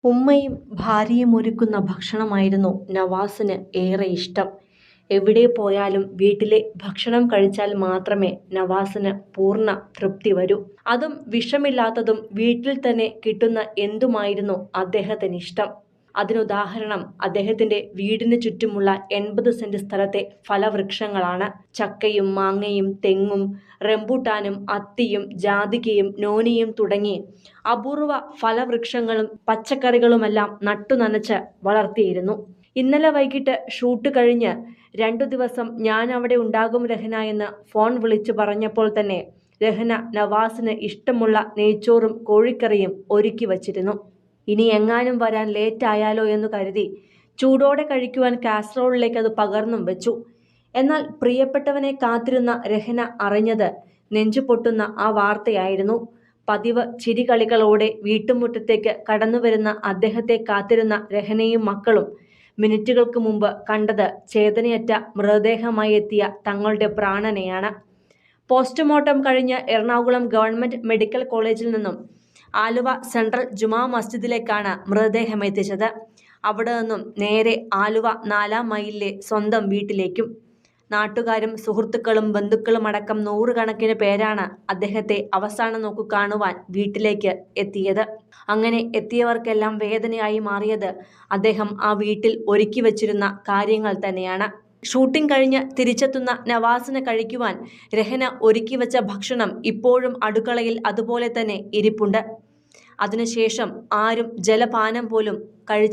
ഉമ്മയും ഭാര്യയും ഒരുക്കുന്ന ഭക്ഷണമായിരുന്നു നവാസിന് ഏറെ ഇഷ്ടം. എവിടെ പോയാലും വീട്ടിലെ ഭക്ഷണം കഴിച്ചാൽ മാത്രമേ നവാസിന് പൂർണ്ണ തൃപ്തി വരൂ. അതും വിഷമില്ലാത്തതും വീട്ടിൽ തന്നെ കിട്ടുന്ന എന്തുമായിരുന്നു അദ്ദേഹത്തിന് ഇഷ്ടം. അതിനുദാഹരണം അദ്ദേഹത്തിന്റെ വീടിന് ചുറ്റുമുള്ള 80 സെന്റ് സ്ഥലത്തെ ഫലവൃക്ഷങ്ങളാണ്. ചക്കയും മാങ്ങയും തെങ്ങും റംബൂട്ടാനും അത്തിയും ജാതികയും നോനിയും തുടങ്ങി അപൂർവ ഫലവൃക്ഷങ്ങളും പച്ചക്കറികളുമെല്ലാം നട്ടുനനച്ച് വളർത്തിയിരുന്നു. ഇന്നലെ വൈകിട്ട് ഷൂട്ട് കഴിഞ്ഞ് 2 ദിവസം ഞാൻ അവിടെ ഉണ്ടാകും രഹ്ന എന്ന് ഫോൺ വിളിച്ചു പറഞ്ഞപ്പോൾ തന്നെ രഹ്ന നവാസിന് ഇഷ്ടമുള്ള നെയ്ച്ചോറും കോഴിക്കറിയും ഒരുക്കി വച്ചിരുന്നു. ഇനി എങ്ങാനും വരാൻ ലേറ്റ് ആയാലോ എന്ന് കരുതി ചൂടോടെ കഴിക്കുവാൻ കാസറോളിലേക്ക് അത് പകർന്നും വെച്ചു. എന്നാൽ പ്രിയപ്പെട്ടവനെ കാത്തിരുന്ന രഹ്ന അറിഞ്ഞത് നെഞ്ചു പൊട്ടുന്ന ആ വാർത്തയായിരുന്നു. പതിവ് ചിരികളികളോടെ വീട്ടുമുറ്റത്തേക്ക് കടന്നുവരുന്ന അദ്ദേഹത്തെ കാത്തിരുന്ന രഹ്നയും മക്കളും മിനിറ്റുകൾക്ക് മുമ്പ് കണ്ടത് ചേതനയറ്റ മൃതദേഹമായി എത്തിയ തങ്ങളുടെ പ്രാണനെയാണ്. പോസ്റ്റ്മോർട്ടം കഴിഞ്ഞ് എറണാകുളം ഗവൺമെന്റ് മെഡിക്കൽ കോളേജിൽ നിന്നും ആലുവ സെൻട്രൽ ജുമാ മസ്ജിദിലേക്കാണ് മൃതദേഹം എത്തിച്ചത്. അവിടെ നിന്നും നേരെ ആലുവ 4-ാം മൈലിലെ സ്വന്തം വീട്ടിലേക്കും. നാട്ടുകാരും സുഹൃത്തുക്കളും ബന്ധുക്കളും അടക്കം 100 കണക്കിന് പേരാണ് അദ്ദേഹത്തെ അവസാന നോക്കു കാണുവാൻ വീട്ടിലേക്ക് എത്തിയത്. അങ്ങനെ എത്തിയവർക്കെല്ലാം വേദനയായി മാറിയത് അദ്ദേഹം ആ വീട്ടിൽ ഒരുക്കി വച്ചിരുന്ന കാര്യങ്ങൾ തന്നെയാണ്. ഷൂട്ടിംഗ് കഴിഞ്ഞ് തിരിച്ചെത്തുന്ന നവാസിന് കഴിക്കുവാൻ രഹ്ന ഒരുക്കി വെച്ച ഭക്ഷണം ഇപ്പോഴും അടുക്കളയിൽ അതുപോലെ തന്നെ ഇരിപ്പുണ്ട്. അതിനുശേഷം ആരും ജലപാനം പോലും കഴിച്ചു